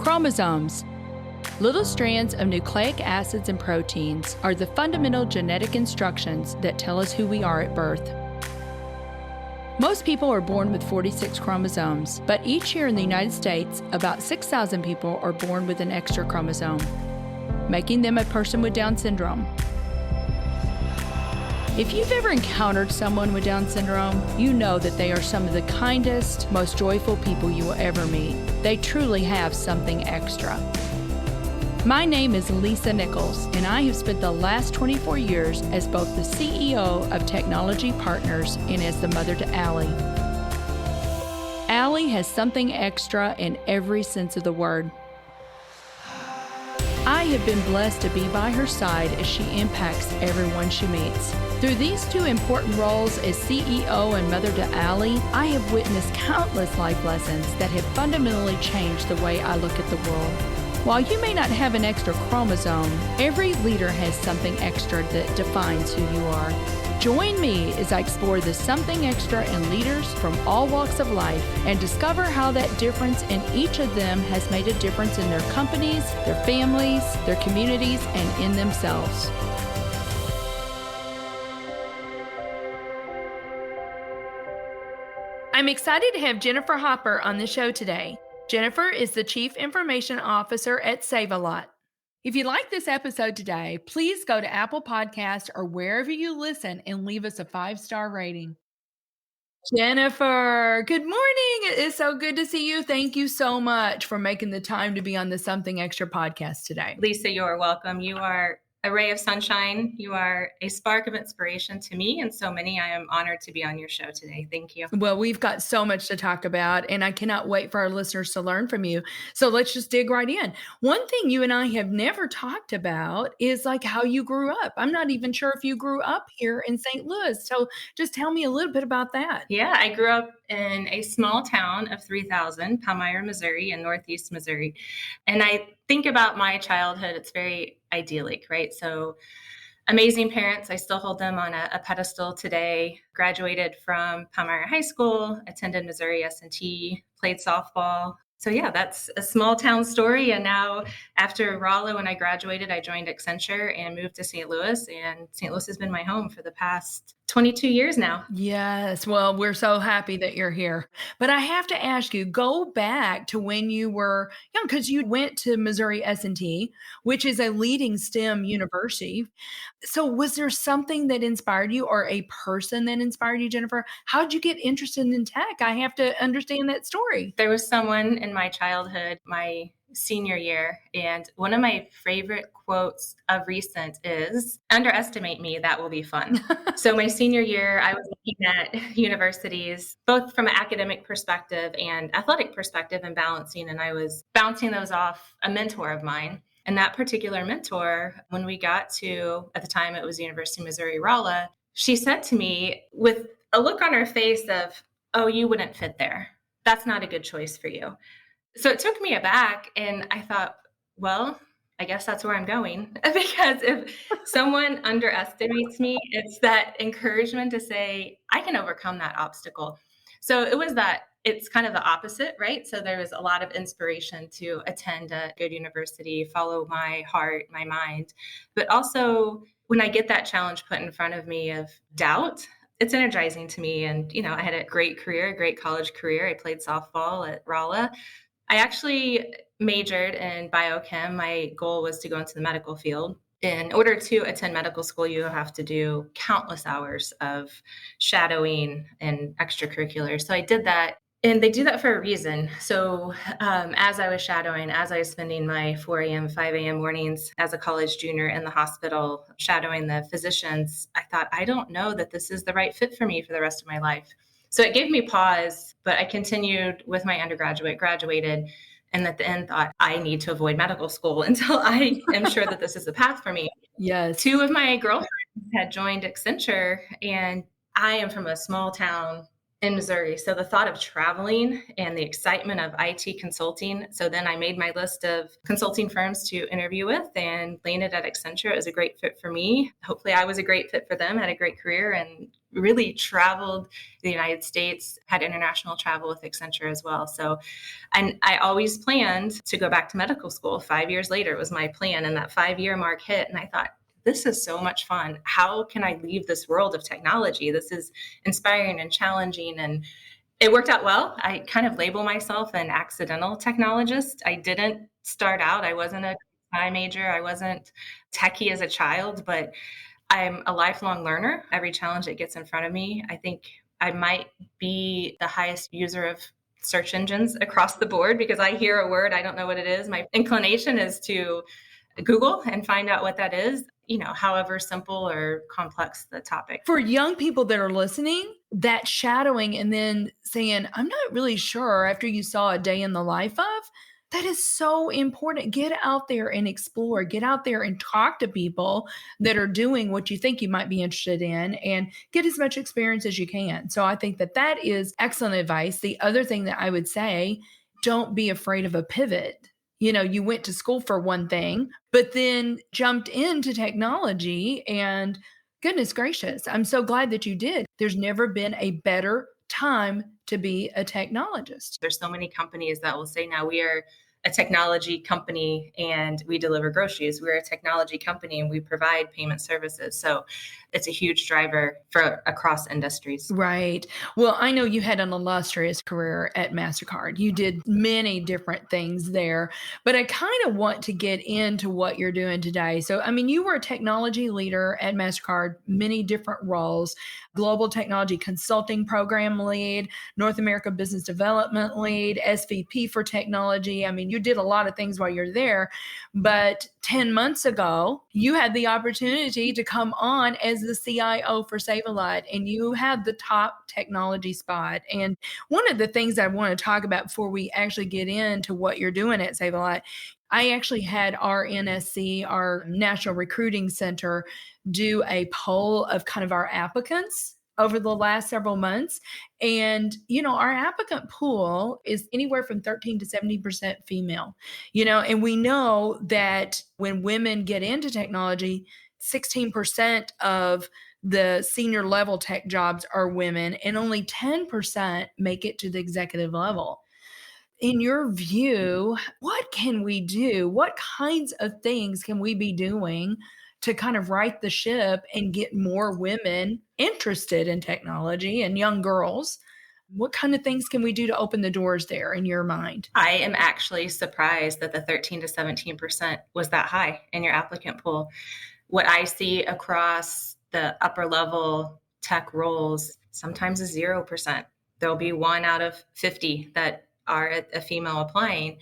Chromosomes. Little strands of nucleic acids and proteins are the fundamental genetic instructions that tell us who we are at birth. Most people are born with 46 chromosomes, but each year in the United States, about 6,000 people are born with an extra chromosome, making them a person with Down syndrome. If you've ever encountered someone with Down syndrome, you know that they are some of the kindest, most joyful people you will ever meet. They truly have something extra. My name is Lisa Nichols, and I have spent the last 24 years as both the CEO of Technology Partners and as the mother to Allie. Allie has something extra in every sense of the word. I have been blessed to be by her side as she impacts everyone she meets. Through these two important roles as CEO and mother to Allie, I have witnessed countless life lessons that have fundamentally changed the way I look at the world. While you may not have an extra chromosome, every leader has something extra that defines who you are. Join me as I explore the something extra in leaders from all walks of life and discover how that difference in each of them has made a difference in their companies, their families, their communities, and in themselves. I'm excited to have Jennifer Hopper on the show today. Jennifer is the Chief Information Officer at Save-A-Lot. If you like this episode today, please go to Apple Podcasts or wherever you listen and leave us a 5-star rating. Jennifer, good morning. It is so good to see you. Thank you so much for making the time to be on the Something Extra podcast today. Lisa, you are welcome. You are a ray of sunshine. You are a spark of inspiration to me and so many. I am honored to be on your show today. Thank you. Well, we've got so much to talk about, and I cannot wait for our listeners to learn from you. So let's just dig right in. One thing you and I have never talked about is like how you grew up. I'm not even sure if you grew up here in St. Louis. So just tell me a little bit about that. Yeah, I grew up in a small town of 3,000, Palmyra, Missouri, in Northeast Missouri. And I think about my childhood, it's very idyllic, right? So amazing parents. I still hold them on a pedestal today. Graduated from Palmyra High School, attended Missouri S&T, played softball. So yeah, that's a small town story. And now after Rolla, when I graduated, I joined Accenture and moved to St. Louis. And St. Louis has been my home for the past 22 years now. Yes. Well, we're so happy that you're here. But I have to ask you, go back to when you were young, because you went to Missouri S&T, which is a leading STEM university. So was there something that inspired you or a person that inspired you, Jennifer? How did you get interested in tech? I have to understand that story. There was someone in my childhood, my senior year, and one of my favorite quotes of recent is, "Underestimate me, that will be fun." So my senior year, I was looking at universities, both from an academic perspective and athletic perspective and balancing, and I was bouncing those off a mentor of mine. And that particular mentor, when we got to, at the time it was University of Missouri Rolla, she said to me with a look on her face of, "Oh, you wouldn't fit there. That's not a good choice for you." So it took me aback, and I thought, well, I guess that's where I'm going. Because if someone underestimates me, it's that encouragement to say, I can overcome that obstacle. So it was that, it's kind of the opposite, right? So there was a lot of inspiration to attend a good university, follow my heart, my mind. But also when I get that challenge put in front of me of doubt, it's energizing to me. And, you know, I had a great career, a great college career. I played softball at Rolla. I actually majored in biochem. My goal was to go into the medical field. In order to attend medical school, you have to do countless hours of shadowing and extracurriculars. So I did that. And they do that for a reason. So as I was shadowing, as I was spending my 4 a.m., 5 a.m. mornings as a college junior in the hospital, shadowing the physicians, I thought, I don't know that this is the right fit for me for the rest of my life. So it gave me pause, but I continued with my undergraduate, graduated, and at the end thought, I need to avoid medical school until I am sure that this is the path for me. Yes. 2 of my girlfriends had joined Accenture, and I am from a small town in Missouri. So the thought of traveling and the excitement of IT consulting. So then I made my list of consulting firms to interview with and landed at Accenture. It was a great fit for me. Hopefully I was a great fit for them, had a great career, and really traveled the United States, had international travel with Accenture as well. So, and I always planned to go back to medical school. 5 years later was my plan, and that 5-year mark hit. And I thought, this is so much fun. How can I leave this world of technology? This is inspiring and challenging. And it worked out well. I kind of label myself an accidental technologist. I didn't start out, I wasn't a high major, I wasn't techie as a child, but I'm a lifelong learner. Every challenge that gets in front of me, I think I might be the highest user of search engines across the board because I hear a word, I don't know what it is. My inclination is to Google and find out what that is, however simple or complex the topic. For young people that are listening, that shadowing and then saying, I'm not really sure after you saw a day in the life of, that is so important. Get out there and explore. Get out there and talk to people that are doing what you think you might be interested in and get as much experience as you can. So I think that is excellent advice. The other thing that I would say, don't be afraid of a pivot. You went to school for one thing, but then jumped into technology, and goodness gracious, I'm so glad that you did. There's never been a better time to be a technologist. There's so many companies that will say now we are a technology company and we deliver groceries. We're a technology company and we provide payment services. So it's a huge driver for across industries. Right. Well, I know you had an illustrious career at MasterCard. You did many different things there, but I kind of want to get into what you're doing today. So, you were a technology leader at MasterCard, many different roles, global technology consulting program lead, North America business development lead, SVP for technology. You did a lot of things while you're there, but 10 months ago, you had the opportunity to come on as the CIO for Save-A-Lot, and you had the top technology spot. And one of the things I want to talk about before we actually get into what you're doing at Save-A-Lot, I actually had our NSC, our National Recruiting Center, do a poll of kind of our applicants over the last several months. And, our applicant pool is anywhere from 13 to 70% female, and we know that when women get into technology, 16% of the senior level tech jobs are women and only 10% make it to the executive level. In your view, what can we do? What kinds of things can we be doing to kind of right the ship and get more women interested in technology and young girls? What kind of things can we do to open the doors there in your mind? I am actually surprised that the 13 to 17% was that high in your applicant pool. What I see across the upper level tech roles sometimes is 0%. There'll be 1 out of 50 that are a female applying.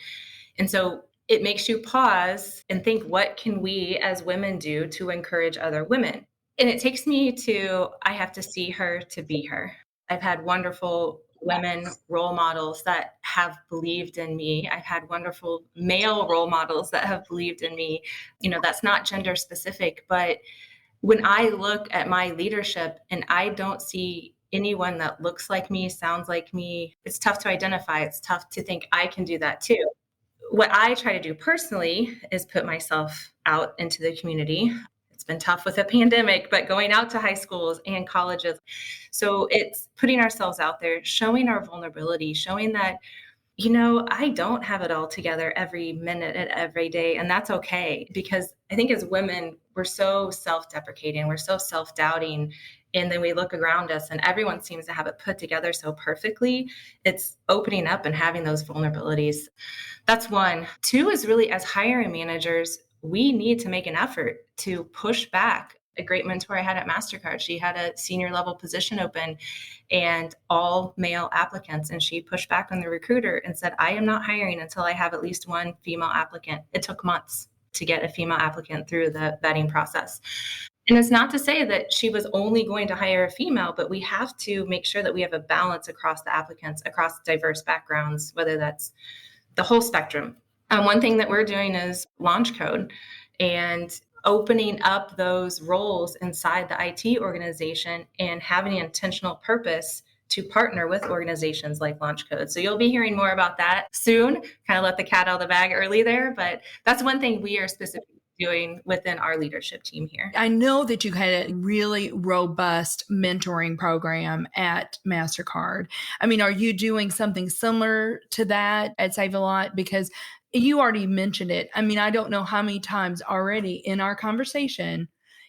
And so it makes you pause and think, what can we as women do to encourage other women? And it takes me to, I have to see her to be her. I've had wonderful women role models that have believed in me. I've had wonderful male role models that have believed in me. That's not gender specific, but when I look at my leadership and I don't see anyone that looks like me, sounds like me, it's tough to identify. It's tough to think I can do that too. What I try to do personally is put myself out into the community. It's been tough with a pandemic, but going out to high schools and colleges. So it's putting ourselves out there, showing our vulnerability, showing that, I don't have it all together every minute and every day. And that's okay. Because I think as women, we're so self-deprecating, we're so self-doubting. And then we look around us and everyone seems to have it put together so perfectly. It's opening up and having those vulnerabilities. That's one. Two is really, as hiring managers, we need to make an effort to push back. A great mentor I had at MasterCard, she had a senior level position open and all male applicants. And she pushed back on the recruiter and said, I am not hiring until I have at least one female applicant. It took months to get a female applicant through the vetting process. And it's not to say that she was only going to hire a female, but we have to make sure that we have a balance across the applicants, across diverse backgrounds, whether that's the whole spectrum. One thing that we're doing is launch code and opening up those roles inside the IT organization and having an intentional purpose to partner with organizations like Launch Code. So you'll be hearing more about that soon. Kind of let the cat out of the bag early there, but that's one thing we are specific doing within our leadership team here. I know that you had a really robust mentoring program at MasterCard. I mean, are you doing something similar to that at Save a Lot? Because you already mentioned it. I mean, I don't know how many times already in our conversation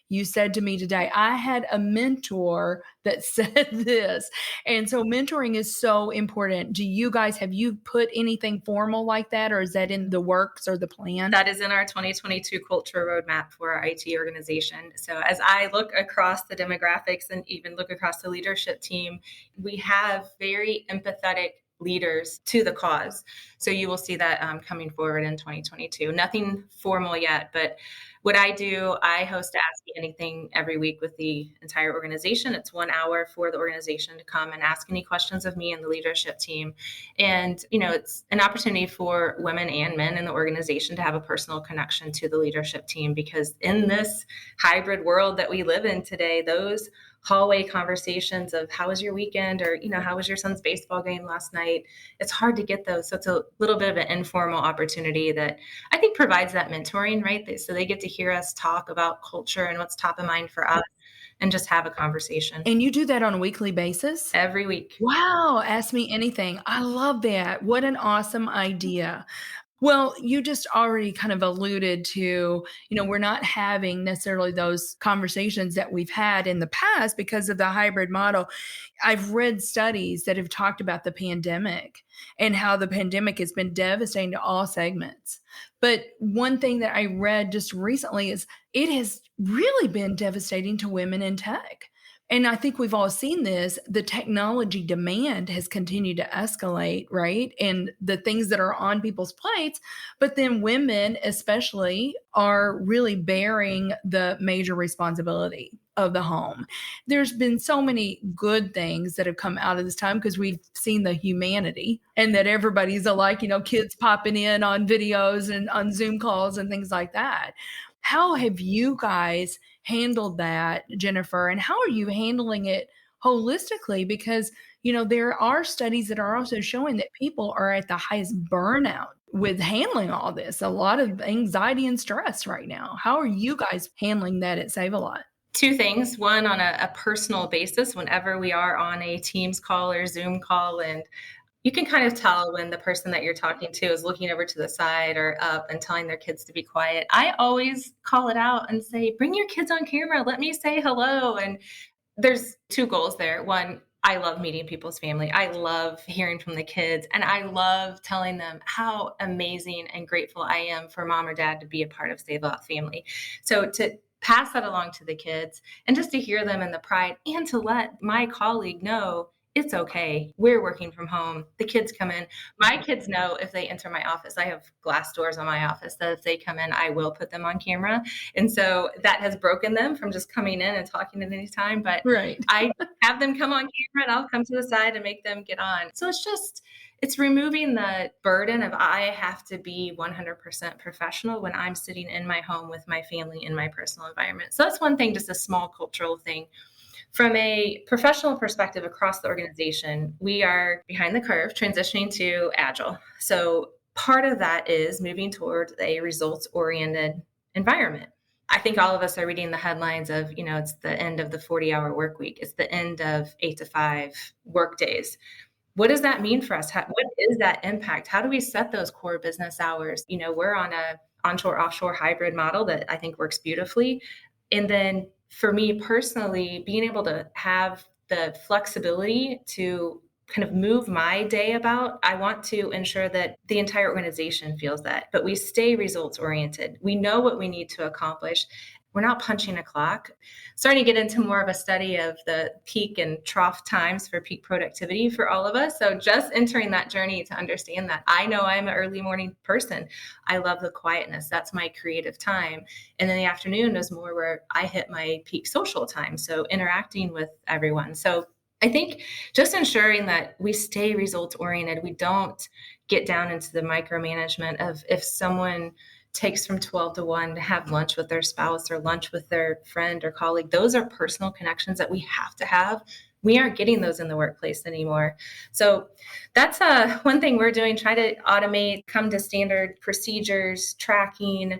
you said to me today, I had a mentor that said this. And so mentoring is so important. Do you guys, have you put anything formal like that, or is that in the works or the plan? That is in our 2022 culture roadmap for our IT organization. So as I look across the demographics and even look across the leadership team, we have very empathetic leaders to the cause. So you will see that coming forward in 2022. Nothing formal yet, but what I do, I host Ask Me Anything every week with the entire organization. It's 1 hour for the organization to come and ask any questions of me and the leadership team. And, it's an opportunity for women and men in the organization to have a personal connection to the leadership team, because in this hybrid world that we live in today, those hallway conversations of how was your weekend, or, how was your son's baseball game last night? It's hard to get those. So it's a little bit of an informal opportunity that I think provides that mentoring, right? So they get to hear us talk about culture and what's top of mind for us and just have a conversation. And you do that on a weekly basis? Every week. Wow. Ask Me Anything. I love that. What an awesome idea. Well, you just already kind of alluded to, we're not having necessarily those conversations that we've had in the past because of the hybrid model. I've read studies that have talked about the pandemic and how the pandemic has been devastating to all segments. But one thing that I read just recently is it has really been devastating to women in tech. And I think we've all seen this. The technology demand has continued to escalate, right? And the things that are on people's plates, but then women especially are really bearing the major responsibility of the home. There's been so many good things that have come out of this time because we've seen the humanity, and that everybody's alike, kids popping in on videos and on Zoom calls and things like that. How have you guys handled that, Jennifer? And how are you handling it holistically? Because, there are studies that are also showing that people are at the highest burnout with handling all this, a lot of anxiety and stress right now. How are you guys handling that at Save a Lot? Two things. One, on a personal basis, whenever we are on a Teams call or Zoom call, and you can kind of tell when the person that you're talking to is looking over to the side or up and telling their kids to be quiet. I always call it out and say, bring your kids on camera. Let me say hello. And there's two goals there. One, I love meeting people's family. I love hearing from the kids. And I love telling them how amazing and grateful I am for mom or dad to be a part of Save a Lot family. So to pass that along to the kids and just to hear them in the pride, and to let my colleague know it's okay. We're working from home. The kids come in. My kids know if they enter my office, I have glass doors on my office, that if they come in, I will put them on camera. And so that has broken them from just coming in and talking at any time. But right. I have them come on camera and I'll come to the side and make them get on. So it's removing the burden of I have to be 100% professional when I'm sitting in my home with my family in my personal environment. So that's one thing, just a small cultural thing. From a professional perspective across the organization, we are behind the curve transitioning to Agile. So part of that is moving towards a results-oriented environment. I think all of us are reading the headlines of, it's the end of the 40-hour work week. It's the end of 8 to 5 work days. What does that mean for us? What is that impact? How do we set those core business hours? We're on a onshore, offshore hybrid model that I think works beautifully. And then for me personally, being able to have the flexibility to kind of move my day about, I want to ensure that the entire organization feels that, but we stay results oriented. We know what we need to accomplish. We're not punching a clock. Starting to get into more of a study of the peak and trough times for peak productivity for all of us. So just entering that journey to understand that. I know I'm an early morning person. I love the quietness. That's my creative time. And then the afternoon is more where I hit my peak social time. So interacting with everyone. So I think just ensuring that we stay results oriented. We don't get down into the micromanagement of if someone takes from 12 to 1 to have lunch with their spouse or lunch with their friend or colleague. Those are personal connections that we have to have. We aren't getting those in the workplace anymore. So that's one thing we're doing, try to automate, come to standard procedures, tracking,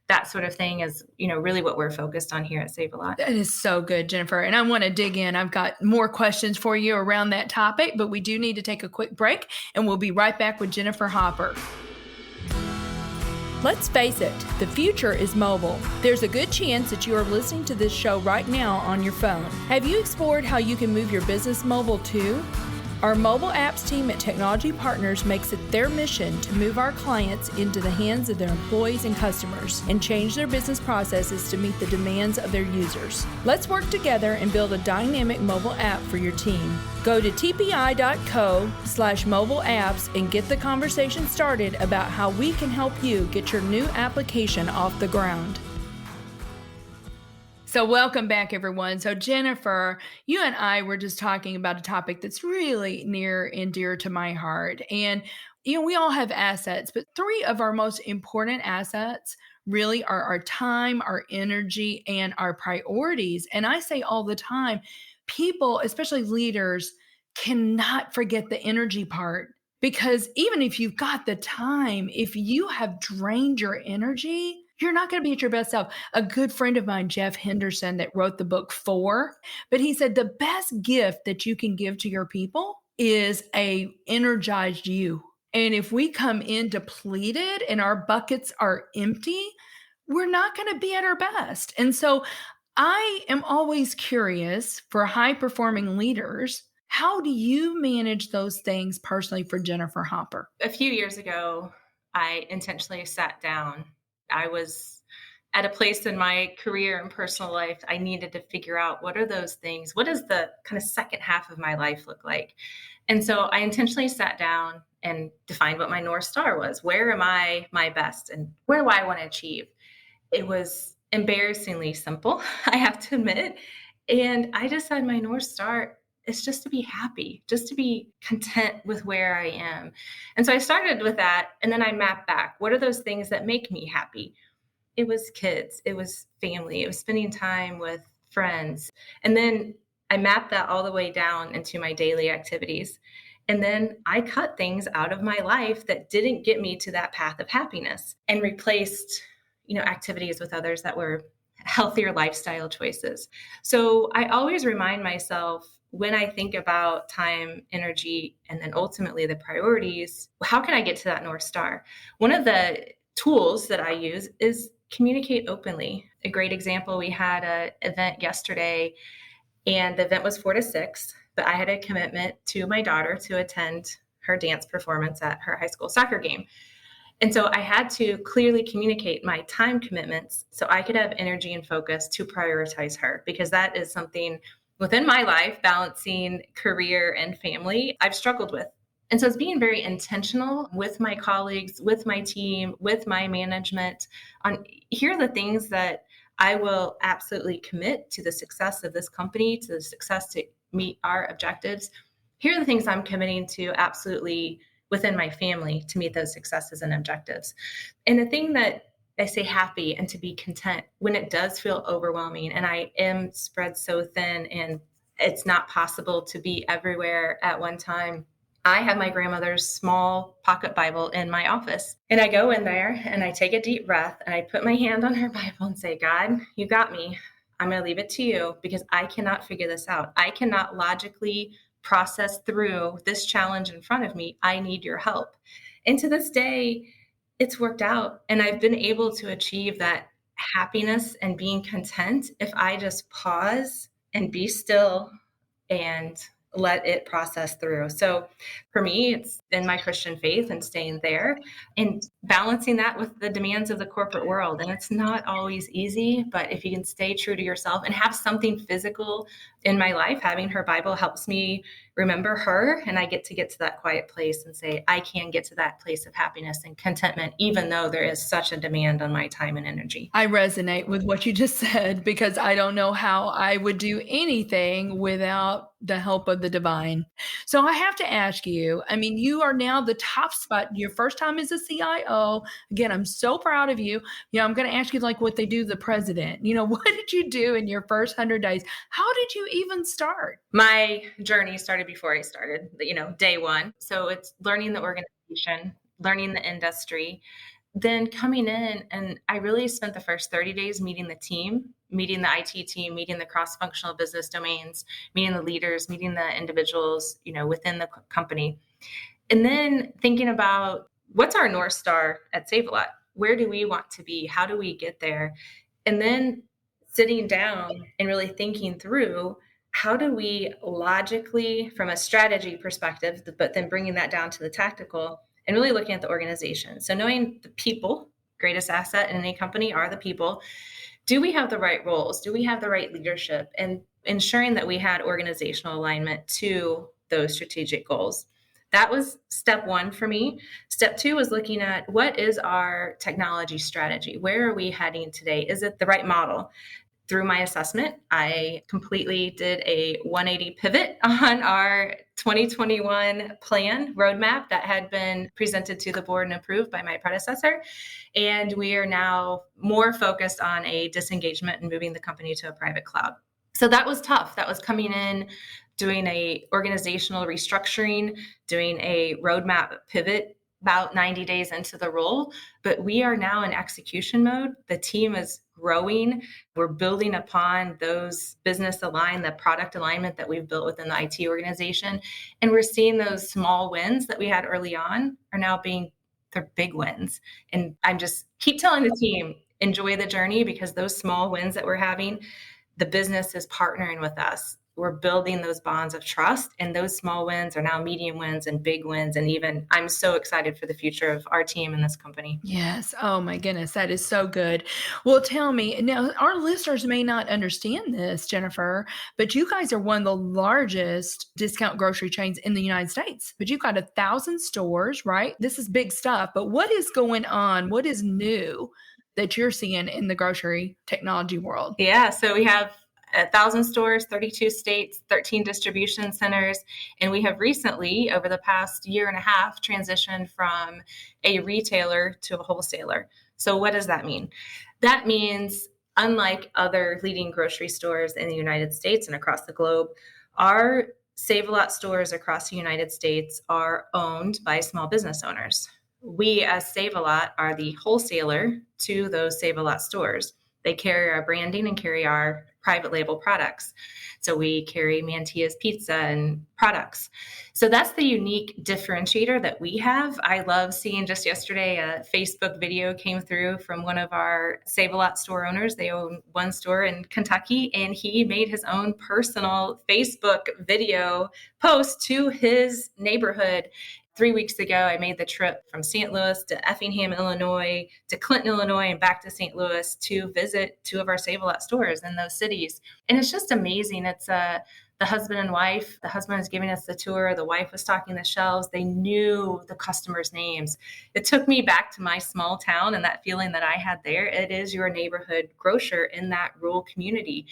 that sort of thing is, really what we're focused on here at Save a Lot. That is so good, Jennifer. And I want to dig in. I've got more questions for you around that topic, but we do need to take a quick break, and we'll be right back with Jennifer Hopper. Let's face it, the future is mobile. There's a good chance that you are listening to this show right now on your phone. Have you explored how you can move your business mobile too? Our mobile apps team at Technology Partners makes it their mission to move our clients into the hands of their employees and customers and change their business processes to meet the demands of their users. Let's work together and build a dynamic mobile app for your team. Go to tpi.co/mobile apps and get the conversation started about how we can help you get your new application off the ground. So welcome back, everyone. So Jennifer, you and I were just talking about a topic that's really near and dear to my heart. And, we all have assets, but 3 of our most important assets really are our time, our energy, and our priorities. And I say all the time, people, especially leaders, cannot forget the energy part. Because even if you've got the time, if you have drained your energy, you're not going to be at your best self. A good friend of mine, Jeff Henderson, that wrote the book 4, but he said the best gift that you can give to your people is a energized you. And if we come in depleted and our buckets are empty, we're not going to be at our best. And so I am always curious for high-performing leaders, how do you manage those things personally for Jennifer Hopper? A few years ago, I intentionally sat down. I was at a place in my career and personal life, I needed to figure out what are those things? What does the kind of second half of my life look like? And so I intentionally sat down and defined what my North Star was. Where am I my best and where do I want to achieve? It was embarrassingly simple, I have to admit. And I just said my North Star is just to be happy, just to be content with where I am. And so I started with that. And then I mapped back. What are those things that make me happy? It was kids. It was family. It was spending time with friends. And then I mapped that all the way down into my daily activities. And then I cut things out of my life that didn't get me to that path of happiness and replaced, activities with others that were healthier lifestyle choices. So I always remind myself when I think about time, energy, and then ultimately the priorities, how can I get to that North Star? One of the tools that I use is communicate openly. A great example, we had an event yesterday and the event was 4 to 6, but I had a commitment to my daughter to attend her dance performance at her high school soccer game. And so I had to clearly communicate my time commitments so I could have energy and focus to prioritize her, because that is something within my life, balancing career and family, I've struggled with. And so it's being very intentional with my colleagues, with my team, with my management on here are the things that I will absolutely commit to the success of this company, to the success to meet our objectives. Here are the things I'm committing to absolutely within my family to meet those successes and objectives. And the thing that I say happy and to be content when it does feel overwhelming and I am spread so thin and it's not possible to be everywhere at one time. I have my grandmother's small pocket Bible in my office and I go in there and I take a deep breath and I put my hand on her Bible and say, God, you got me. I'm going to leave it to you because I cannot figure this out. I cannot logically process through this challenge in front of me. I need your help. And to this day, it's worked out. And I've been able to achieve that happiness and being content if I just pause and be still and let it process through. So for me, it's in my Christian faith and staying there and balancing that with the demands of the corporate world. And it's not always easy, but if you can stay true to yourself and have something physical in my life, having her Bible helps me remember her. And I get to that quiet place and say, I can get to that place of happiness and contentment, even though there is such a demand on my time and energy. I resonate with what you just said because I don't know how I would do anything without the help of the divine. So I have to ask you, I mean, you are now the top spot, your first time as a CIO. Again, I'm so proud of you. I'm going to ask you like what they do to the president. What did you do in your first 100 days? How did you even start? My journey started before I started, day one. So it's learning the organization, learning the industry, then coming in, and I really spent the first 30 days meeting the team, meeting the IT team, meeting the cross-functional business domains, meeting the leaders, meeting the individuals, within the company. And then thinking about what's our North Star at Save a Lot? Where do we want to be? How do we get there? And then sitting down and really thinking through, how do we logically, from a strategy perspective, but then bringing that down to the tactical and really looking at the organization. So knowing the people, greatest asset in any company are the people. Do we have the right roles? Do we have the right leadership? And ensuring that we had organizational alignment to those strategic goals. That was step one for me. Step two was looking at, what is our technology strategy? Where are we heading today? Is it the right model? Through my assessment, I completely did a 180 pivot on our 2021 plan roadmap that had been presented to the board and approved by my predecessor. And we are now more focused on a disengagement and moving the company to a private cloud. So that was tough. That was coming in, doing a organizational restructuring, doing a roadmap pivot about 90 days into the role, but we are now in execution mode. The team is growing. We're building upon those business aligned, the product alignment that we've built within the IT organization. And we're seeing those small wins that we had early on are now they're big wins. And I'm just keep telling the team, enjoy the journey, because those small wins that we're having, the business is partnering with us. We're building those bonds of trust, and those small wins are now medium wins and big wins. And even I'm so excited for the future of our team and this company. Yes. Oh my goodness. That is so good. Well, tell me now, our listeners may not understand this, Jennifer, but you guys are one of the largest discount grocery chains in the United States, but you've got 1,000 stores, right? This is big stuff, but what is going on? What is new that you're seeing in the grocery technology world? Yeah. So we have 1,000 stores, 32 states, 13 distribution centers. And we have recently, over the past year and a half, transitioned from a retailer to a wholesaler. So what does that mean? That means, unlike other leading grocery stores in the United States and across the globe, our Save a Lot stores across the United States are owned by small business owners. We, as Save a Lot, are the wholesaler to those Save a Lot stores. They carry our branding and carry our private label products. So we carry Mantia's pizza and products. So that's the unique differentiator that we have. I love seeing, just yesterday, a Facebook video came through from one of our Save a Lot store owners. They own one store in Kentucky, and he made his own personal Facebook video post to his neighborhood. 3 weeks ago, I made the trip from St. Louis to Effingham, Illinois, to Clinton, Illinois, and back to St. Louis to visit two of our Save a Lot stores in those cities. And it's just amazing. It's the husband and wife. The husband was giving us the tour. The wife was stocking the shelves. They knew the customers' names. It took me back to my small town and that feeling that I had there. It is your neighborhood grocer in that rural community.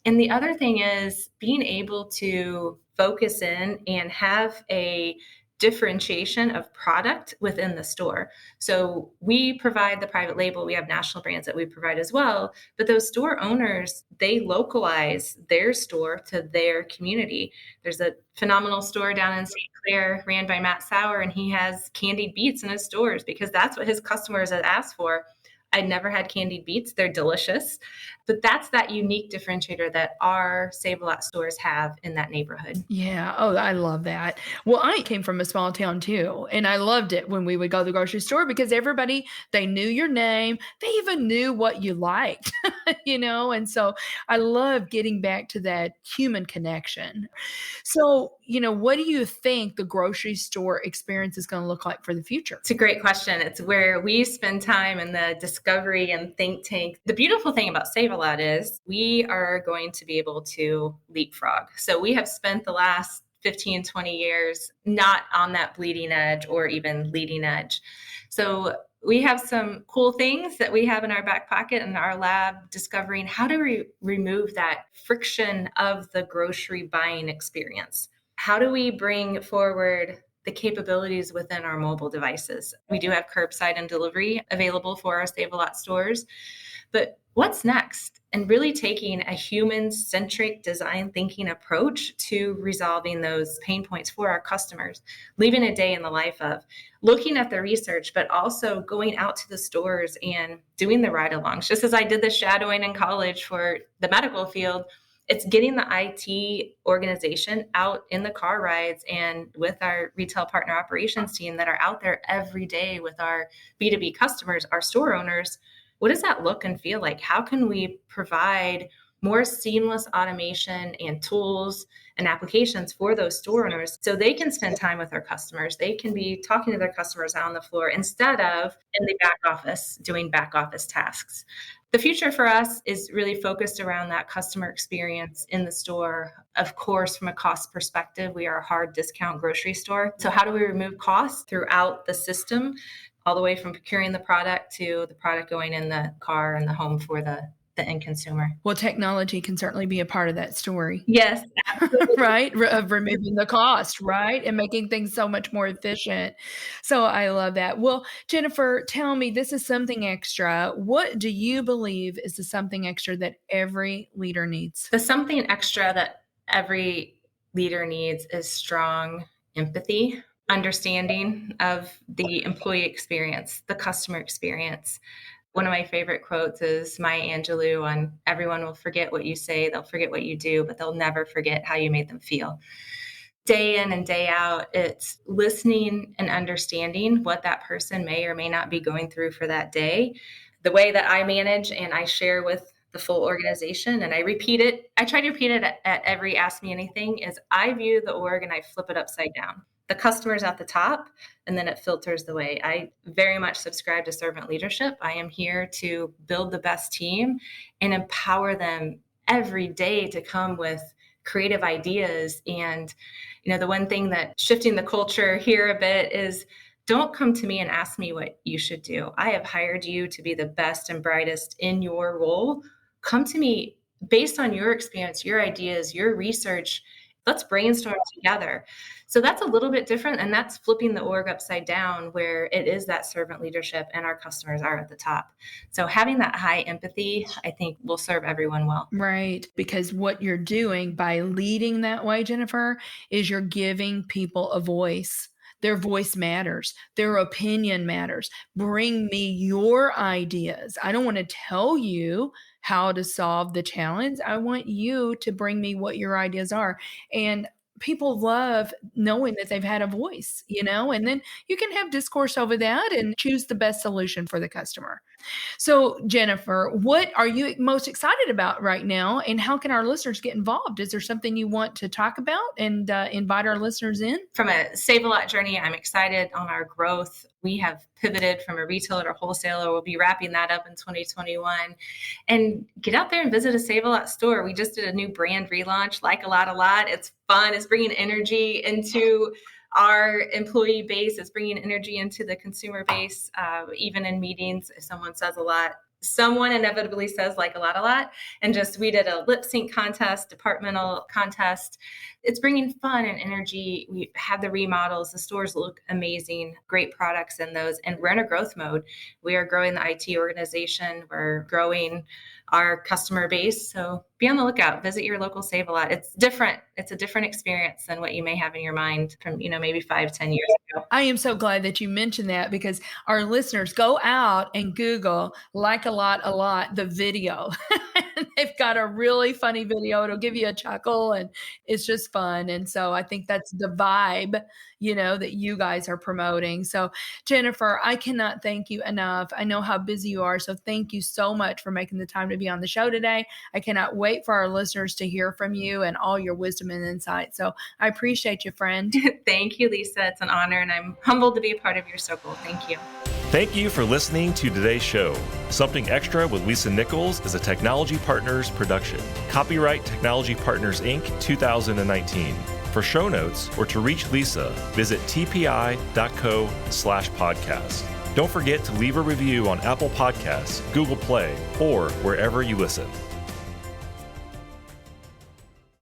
And the other thing is being able to focus in and have a differentiation of product within the store. So we provide the private label. We have national brands that we provide as well. But those store owners, they localize their store to their community. There's a phenomenal store down in St. Clair ran by Matt Sauer, and he has candied beets in his stores because that's what his customers had asked for. I'd never had candied beets. They're delicious. But that's that unique differentiator that our Save a Lot stores have in that neighborhood. Yeah. Oh, I love that. Well, I came from a small town too, and I loved it when we would go to the grocery store because everybody, they knew your name. They even knew what you liked, and so I love getting back to that human connection. So, what do you think the grocery store experience is going to look like for the future? It's a great question. It's where we spend time in the discovery and think tank. The beautiful thing about Save a Lot is we are going to be able to leapfrog. So we have spent the last 15, 20 years not on that bleeding edge or even leading edge. So we have some cool things that we have in our back pocket in our lab, discovering how do we remove that friction of the grocery buying experience. How do we bring forward the capabilities within our mobile devices. We do have curbside and delivery available for our Save-A-Lot stores. But what's next? And really taking a human-centric design thinking approach to resolving those pain points for our customers, leaving a day in the life of, looking at the research, but also going out to the stores and doing the ride-alongs. Just as I did the shadowing in college for the medical field, it's getting the IT organization out in the car rides and with our retail partner operations team that are out there every day with our B2B customers, our store owners. What does that look and feel like? How can we provide more seamless automation and tools and applications for those store owners so they can spend time with their customers? They can be talking to their customers out on the floor instead of in the back office doing back office tasks. The future for us is really focused around that customer experience in the store. Of course, from a cost perspective, we are a hard discount grocery store. So how do we remove costs throughout the system, all the way from procuring the product to the product going in the car and the home for the end consumer? Well, technology can certainly be a part of that story. Yes, absolutely. Right? Of removing the cost, right? And making things so much more efficient. So I love that. Well, Jennifer, tell me, this is something extra. What do you believe is the something extra that every leader needs? The something extra that every leader needs is strong empathy, understanding of the employee experience, the customer experience. One of my favorite quotes is Maya Angelou on everyone will forget what you say, they'll forget what you do, but they'll never forget how you made them feel. Day in and day out, it's listening and understanding what that person may or may not be going through for that day. The way that I manage and I share with the full organization, and I repeat it, I try to repeat it at every Ask Me Anything, is I view the org and I flip it upside down. The customer's at the top, and then it filters the way. I very much subscribe to servant leadership. I am here to build the best team and empower them every day to come with creative ideas. And, the one thing that shifting the culture here a bit is don't come to me and ask me what you should do. I have hired you to be the best and brightest in your role. Come to me based on your experience, your ideas, your research. Let's brainstorm together. So that's a little bit different, and that's flipping the org upside down where it is that servant leadership and our customers are at the top. So having that high empathy, I think, will serve everyone well. Right. Because what you're doing by leading that way, Jennifer, is you're giving people a voice. Their voice matters. Their opinion matters. Bring me your ideas. I don't want to tell you how to solve the challenge. I want you to bring me what your ideas are. And people love knowing that they've had a voice, and then you can have discourse over that and choose the best solution for the customer. So, Jennifer, what are you most excited about right now, and how can our listeners get involved? Is there something you want to talk about and invite our listeners in? From a Save-A-Lot journey, I'm excited on our growth. We have pivoted from a retailer to wholesaler. We'll be wrapping that up in 2021. And get out there and visit a Save-A-Lot store. We just did a new brand relaunch, Like a Lot. It's fun. It's bringing energy into our employee base. It's bringing energy into the consumer base. Even in meetings, if someone says a lot, someone inevitably says like a lot. And we did a lip sync contest, departmental contest. It's bringing fun and energy. We have the remodels. The stores look amazing, great products in those. And we're in a growth mode. We are growing the IT organization. We're growing our customer base. So be on the lookout. Visit your local Save-A-Lot. It's different. It's a different experience than what you may have in your mind from, maybe 5-10 years ago. I am so glad that you mentioned that, because our listeners, go out and Google Like a Lot, the video. They've got a really funny video. It'll give you a chuckle, and it's just fun. And so I think that's the vibe, that you guys are promoting. So Jennifer, I cannot thank you enough. I know how busy you are. So thank you so much for making the time to be on the show today. I cannot wait for our listeners to hear from you and all your wisdom and insight. So I appreciate you, friend. Thank you, Lisa. It's an honor, and I'm humbled to be a part of your circle. Thank you. Thank you for listening to today's show. Something Extra with Lisa Nichols is a Technology Partners production. Copyright Technology Partners, Inc. 2019. For show notes or to reach Lisa, visit tpi.co/podcast. Don't forget to leave a review on Apple Podcasts, Google Play, or wherever you listen.